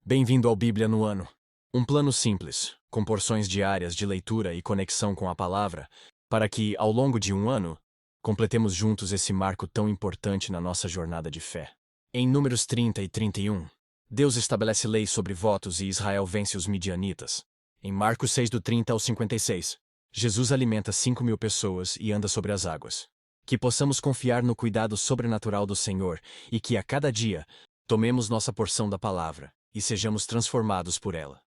Bem-vindo ao Bíblia no Ano. Um plano simples, com porções diárias de leitura e conexão com a palavra, para que, ao longo de um ano, completemos juntos esse marco tão importante na nossa jornada de fé. Em Números 30 e 31, Deus estabelece leis sobre votos e Israel vence os midianitas. Em Marcos 6 do 30 ao 56, Jesus alimenta 5.000 pessoas e anda sobre as águas. Que possamos confiar no cuidado sobrenatural do Senhor e que, a cada dia, tomemos nossa porção da palavra e sejamos transformados por ela.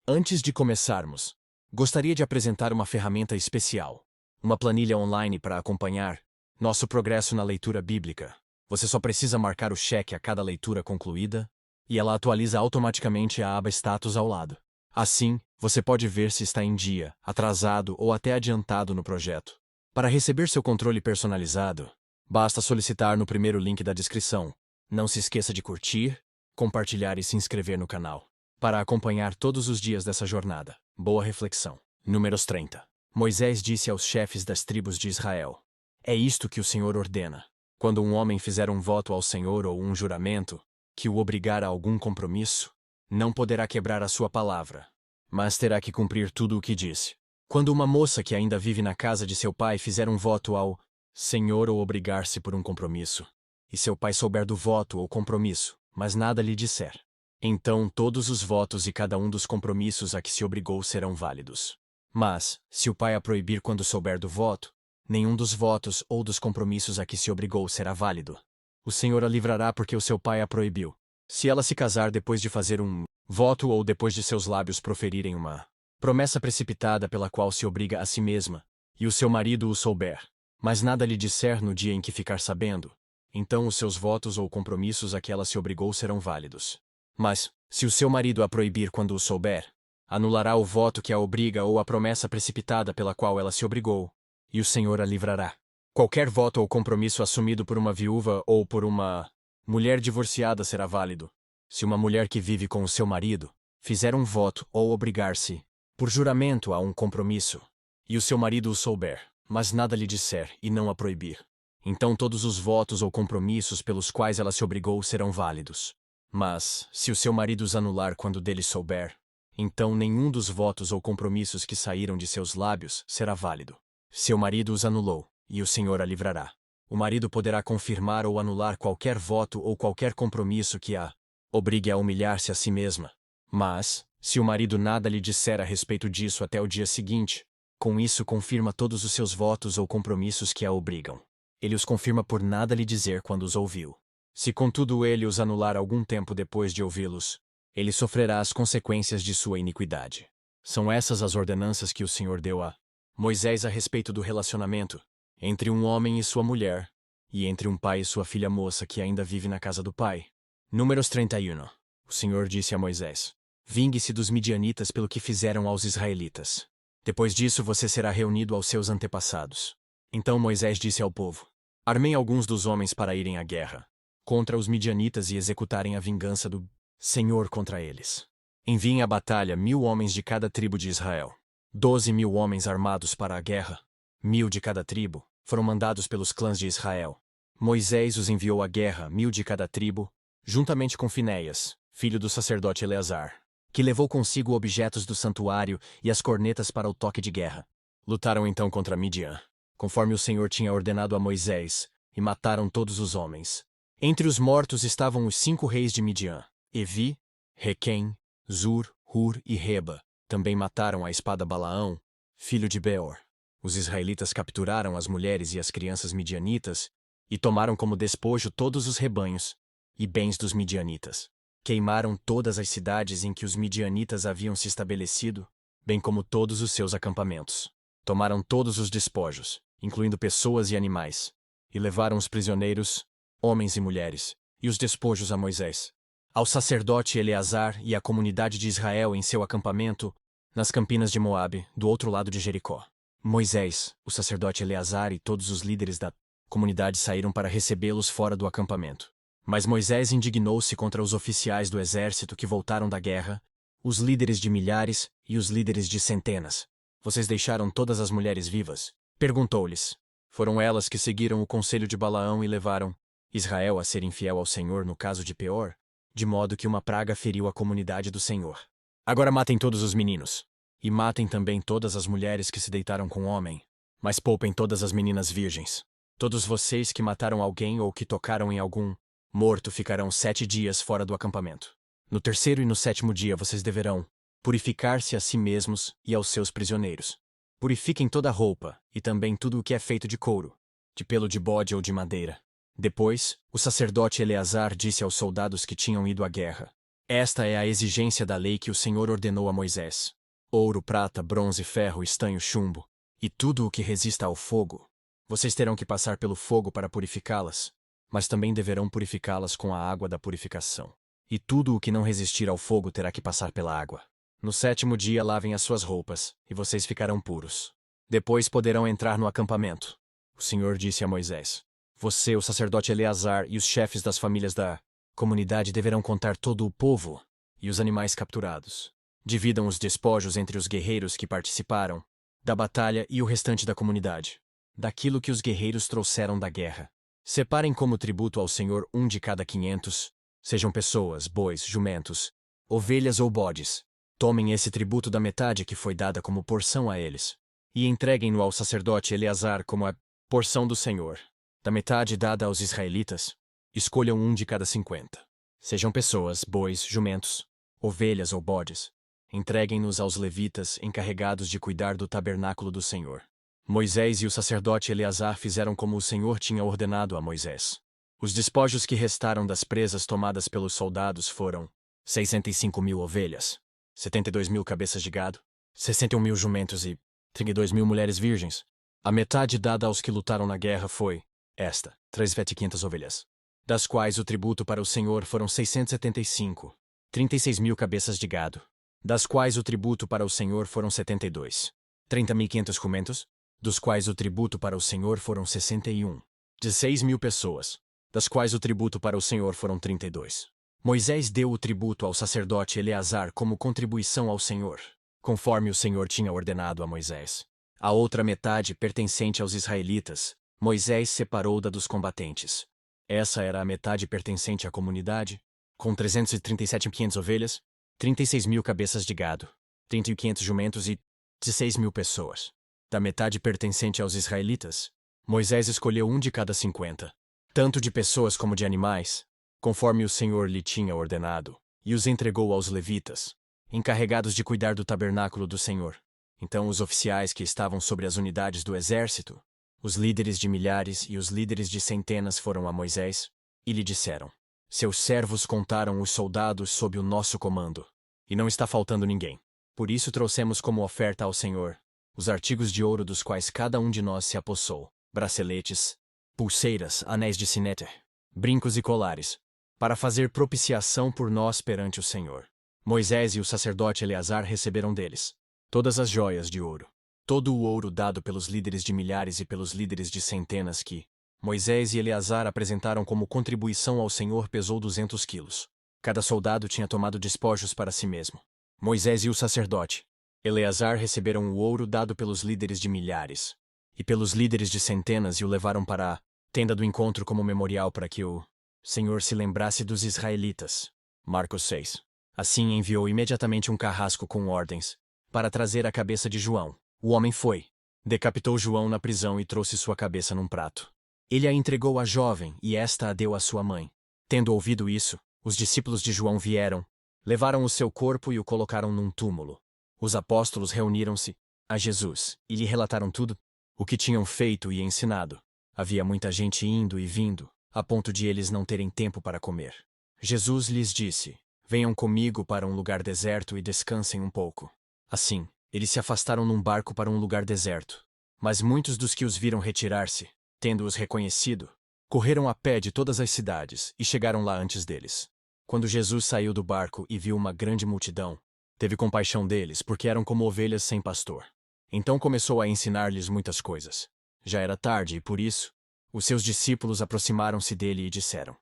Antes de começarmos, gostaria de apresentar uma ferramenta especial, uma planilha online para acompanhar nosso progresso na leitura bíblica. Você só precisa marcar o cheque a cada leitura concluída, e ela atualiza automaticamente a aba Status ao lado. Assim, você pode ver se está em dia, atrasado ou até adiantado no projeto. Para receber seu controle personalizado, basta solicitar no primeiro link da descrição. Não se esqueça de curtir, compartilhar e se inscrever no canal, para acompanhar todos os dias dessa jornada. Boa reflexão. Números 30. Moisés disse aos chefes das tribos de Israel: É isto que o Senhor ordena. Quando um homem fizer um voto ao Senhor ou um juramento, que o obrigar a algum compromisso, não poderá quebrar a sua palavra, mas terá que cumprir tudo o que disse. Quando uma moça que ainda vive na casa de seu pai fizer um voto ao Senhor ou obrigar-se por um compromisso, e seu pai souber do voto ou compromisso, mas nada lhe disser, então todos os votos e cada um dos compromissos a que se obrigou serão válidos. Mas, se o pai a proibir quando souber do voto, nenhum dos votos ou dos compromissos a que se obrigou será válido. O Senhor a livrará porque o seu pai a proibiu. Se ela se casar depois de fazer um voto ou depois de seus lábios proferirem uma promessa precipitada pela qual se obriga a si mesma, e o seu marido o souber, mas nada lhe disser no dia em que ficar sabendo, então os seus votos ou compromissos a que ela se obrigou serão válidos. Mas, se o seu marido a proibir quando o souber, anulará o voto que a obriga ou a promessa precipitada pela qual ela se obrigou, e o Senhor a livrará. Qualquer voto ou compromisso assumido por uma viúva ou por uma mulher divorciada será válido. Se uma mulher que vive com o seu marido fizer um voto ou obrigar-se, por juramento a um compromisso, e o seu marido o souber, mas nada lhe disser e não a proibir, então todos os votos ou compromissos pelos quais ela se obrigou serão válidos. Mas, se o seu marido os anular quando dele souber, então nenhum dos votos ou compromissos que saíram de seus lábios será válido. Seu marido os anulou, e o Senhor a livrará. O marido poderá confirmar ou anular qualquer voto ou qualquer compromisso que a obrigue a humilhar-se a si mesma. Mas, se o marido nada lhe disser a respeito disso até o dia seguinte, com isso confirma todos os seus votos ou compromissos que a obrigam. Ele os confirma por nada lhe dizer quando os ouviu. Se contudo ele os anular algum tempo depois de ouvi-los, ele sofrerá as consequências de sua iniquidade. São essas as ordenanças que o Senhor deu a Moisés a respeito do relacionamento entre um homem e sua mulher, e entre um pai e sua filha moça que ainda vive na casa do pai. Números 31. O Senhor disse a Moisés: Vingue-se dos midianitas pelo que fizeram aos israelitas. Depois disso você será reunido aos seus antepassados. Então Moisés disse ao povo: Armem alguns dos homens para irem à guerra contra os midianitas e executarem a vingança do Senhor contra eles. Enviem à batalha 1.000 homens de cada tribo de Israel. 12.000 homens armados para a guerra, 1.000 de cada tribo, foram mandados pelos clãs de Israel. Moisés os enviou à guerra, 1.000 de cada tribo, juntamente com Finéias, filho do sacerdote Eleazar, que levou consigo objetos do santuário e as cornetas para o toque de guerra. Lutaram então contra Midian, conforme o Senhor tinha ordenado a Moisés, e mataram todos os homens. Entre os mortos estavam os 5 reis de Midian: Evi, Requem, Zur, Hur e Reba. Também mataram à espada Balaão, filho de Beor. Os israelitas capturaram as mulheres e as crianças midianitas e tomaram como despojo todos os rebanhos e bens dos midianitas. Queimaram todas as cidades em que os midianitas haviam se estabelecido, bem como todos os seus acampamentos. Tomaram todos os despojos, incluindo pessoas e animais, e levaram os prisioneiros, homens e mulheres, e os despojos a Moisés, ao sacerdote Eleazar e à comunidade de Israel em seu acampamento, nas campinas de Moabe, do outro lado de Jericó. Moisés, o sacerdote Eleazar e todos os líderes da comunidade saíram para recebê-los fora do acampamento. Mas Moisés indignou-se contra os oficiais do exército que voltaram da guerra, os líderes de milhares e os líderes de centenas. Vocês deixaram todas as mulheres vivas? Perguntou-lhes. Foram elas que seguiram o conselho de Balaão e levaram Israel a ser infiel ao Senhor no caso de Peor? de modo que uma praga feriu a comunidade do Senhor. Agora matem todos os meninos, e matem também todas as mulheres que se deitaram com homem, mas poupem todas as meninas virgens. Todos vocês que mataram alguém ou que tocaram em algum morto ficarão 7 dias fora do acampamento. No terceiro e no sétimo dia vocês deverão purificar-se a si mesmos e aos seus prisioneiros. Purifiquem toda a roupa, e também tudo o que é feito de couro, de pelo de bode ou de madeira. Depois, o sacerdote Eleazar disse aos soldados que tinham ido à guerra: Esta é a exigência da lei que o Senhor ordenou a Moisés: ouro, prata, bronze, ferro, estanho, chumbo, e tudo o que resista ao fogo. Vocês terão que passar pelo fogo para purificá-las, mas também deverão purificá-las com a água da purificação. E tudo o que não resistir ao fogo terá que passar pela água. No sétimo dia lavem as suas roupas, e vocês ficarão puros. Depois poderão entrar no acampamento. O Senhor disse a Moisés: Você, o sacerdote Eleazar e os chefes das famílias da comunidade deverão contar todo o povo e os animais capturados. Dividam os despojos entre os guerreiros que participaram da batalha e o restante da comunidade, daquilo que os guerreiros trouxeram da guerra. Separem como tributo ao Senhor um de cada 500, sejam pessoas, bois, jumentos, ovelhas ou bodes. Tomem esse tributo da metade que foi dada como porção a eles, e entreguem-no ao sacerdote Eleazar como a porção do Senhor. Da metade dada aos israelitas, escolham um de cada 50. Sejam pessoas, bois, jumentos, ovelhas ou bodes. Entreguem-nos aos levitas encarregados de cuidar do tabernáculo do Senhor. Moisés e o sacerdote Eleazar fizeram como o Senhor tinha ordenado a Moisés. Os despojos que restaram das presas tomadas pelos soldados foram 65.000 ovelhas, 72.000 cabeças de gado, 61.000 jumentos e 32.000 mulheres virgens. A metade dada aos que lutaram na guerra foi esta, 3.500 ovelhas, das quais o tributo para o Senhor foram 675, 36.000 cabeças de gado, das quais o tributo para o Senhor foram 72, 30.500 jumentos, dos quais o tributo para o Senhor foram 61, 16.000 pessoas, das quais o tributo para o Senhor foram 32. Moisés deu o tributo ao sacerdote Eleazar como contribuição ao Senhor, conforme o Senhor tinha ordenado a Moisés. A outra metade, pertencente aos israelitas, Moisés separou da dos combatentes. Essa era a metade pertencente à comunidade, com 337.500 ovelhas, 36.000 cabeças de gado, 30.500 jumentos e 16.000 pessoas. Da metade pertencente aos israelitas, Moisés escolheu um de cada 50, tanto de pessoas como de animais, conforme o Senhor lhe tinha ordenado, e os entregou aos levitas, encarregados de cuidar do tabernáculo do Senhor. Então os oficiais que estavam sobre as unidades do exército, os líderes de milhares e os líderes de centenas foram a Moisés, e lhe disseram: Seus servos contaram os soldados sob o nosso comando, e não está faltando ninguém. Por isso trouxemos como oferta ao Senhor os artigos de ouro dos quais cada um de nós se apossou, braceletes, pulseiras, anéis de sinéter, brincos e colares, para fazer propiciação por nós perante o Senhor. Moisés e o sacerdote Eleazar receberam deles todas as joias de ouro, todo o ouro dado pelos líderes de milhares e pelos líderes de centenas que Moisés e Eleazar apresentaram como contribuição ao Senhor pesou 200 quilos. Cada soldado tinha tomado despojos para si mesmo. Moisés e o sacerdote Eleazar receberam o ouro dado pelos líderes de milhares e pelos líderes de centenas e o levaram para a tenda do encontro como memorial para que o Senhor se lembrasse dos israelitas. Marcos 6. Assim enviou imediatamente um carrasco com ordens para trazer a cabeça de João. O homem foi, decapitou João na prisão e trouxe sua cabeça num prato. Ele a entregou à jovem e esta a deu à sua mãe. Tendo ouvido isso, os discípulos de João vieram, levaram o seu corpo e o colocaram num túmulo. Os apóstolos reuniram-se a Jesus e lhe relataram tudo o que tinham feito e ensinado. Havia muita gente indo e vindo, a ponto de eles não terem tempo para comer. Jesus lhes disse: Venham comigo para um lugar deserto e descansem um pouco. Assim, eles se afastaram num barco para um lugar deserto. Mas muitos dos que os viram retirar-se, tendo-os reconhecido, correram a pé de todas as cidades e chegaram lá antes deles. Quando Jesus saiu do barco e viu uma grande multidão, teve compaixão deles, porque eram como ovelhas sem pastor. Então começou a ensinar-lhes muitas coisas. Já era tarde e, por isso, os seus discípulos aproximaram-se dele e disseram: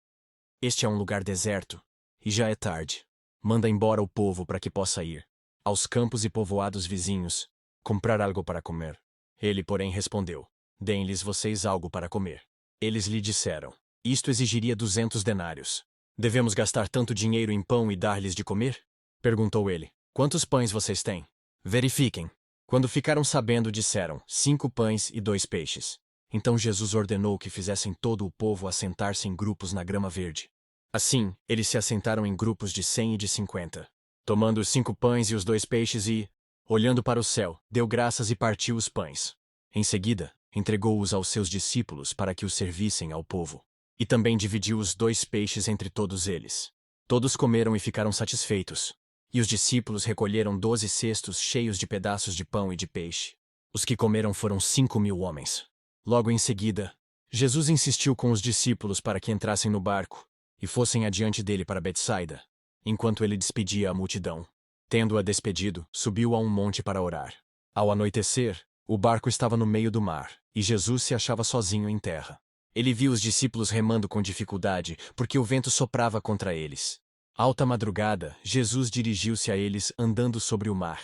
Este é um lugar deserto, e já é tarde. Manda embora o povo para que possa ir aos campos e povoados vizinhos, comprar algo para comer. Ele, porém, respondeu: Deem-lhes vocês algo para comer. Eles lhe disseram: Isto exigiria 200 denários. Devemos gastar tanto dinheiro em pão e dar-lhes de comer? Perguntou ele. Quantos pães vocês têm? Verifiquem. Quando ficaram sabendo, disseram: 5 pães e 2 peixes. Então Jesus ordenou que fizessem todo o povo assentar-se em grupos na grama verde. Assim, eles se assentaram em grupos de 100 e de 50. Tomando os 5 pães e os 2 peixes e, olhando para o céu, deu graças e partiu os pães. Em seguida, entregou-os aos seus discípulos para que os servissem ao povo. E também dividiu os 2 peixes entre todos eles. Todos comeram e ficaram satisfeitos. E os discípulos recolheram 12 cestos cheios de pedaços de pão e de peixe. Os que comeram foram 5.000 homens. Logo em seguida, Jesus insistiu com os discípulos para que entrassem no barco e fossem adiante dele para Betsaida, enquanto ele despedia a multidão. Tendo-a despedido, subiu a um monte para orar. Ao anoitecer, o barco estava no meio do mar, e Jesus se achava sozinho em terra. Ele viu os discípulos remando com dificuldade, porque o vento soprava contra eles. Alta madrugada, Jesus dirigiu-se a eles andando sobre o mar,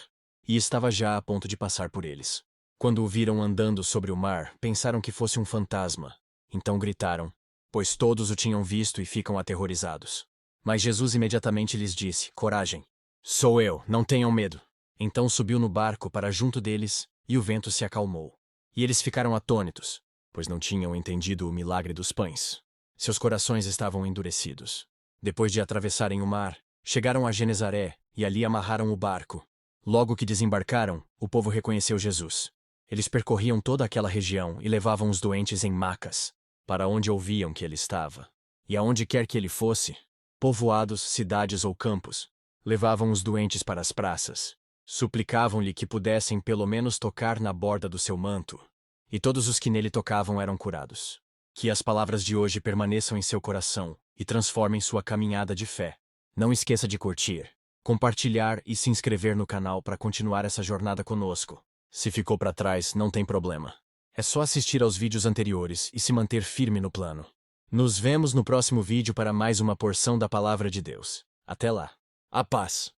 e estava já a ponto de passar por eles. Quando o viram andando sobre o mar, pensaram que fosse um fantasma. Então gritaram, pois todos o tinham visto e ficam aterrorizados. Mas Jesus imediatamente lhes disse: coragem, sou eu, não tenham medo. Então subiu no barco para junto deles, e o vento se acalmou. E eles ficaram atônitos, pois não tinham entendido o milagre dos pães. Seus corações estavam endurecidos. Depois de atravessarem o mar, chegaram a Genezaré e ali amarraram o barco. Logo que desembarcaram, o povo reconheceu Jesus. Eles percorriam toda aquela região e levavam os doentes em macas, para onde ouviam que ele estava. E aonde quer que ele fosse, povoados, cidades ou campos, levavam os doentes para as praças. Suplicavam-lhe que pudessem pelo menos tocar na borda do seu manto. E todos os que nele tocavam eram curados. Que as palavras de hoje permaneçam em seu coração e transformem sua caminhada de fé. Não esqueça de curtir, compartilhar e se inscrever no canal para continuar essa jornada conosco. Se ficou para trás, não tem problema. É só assistir aos vídeos anteriores e se manter firme no plano. Nos vemos no próximo vídeo para mais uma porção da Palavra de Deus. Até lá. A paz.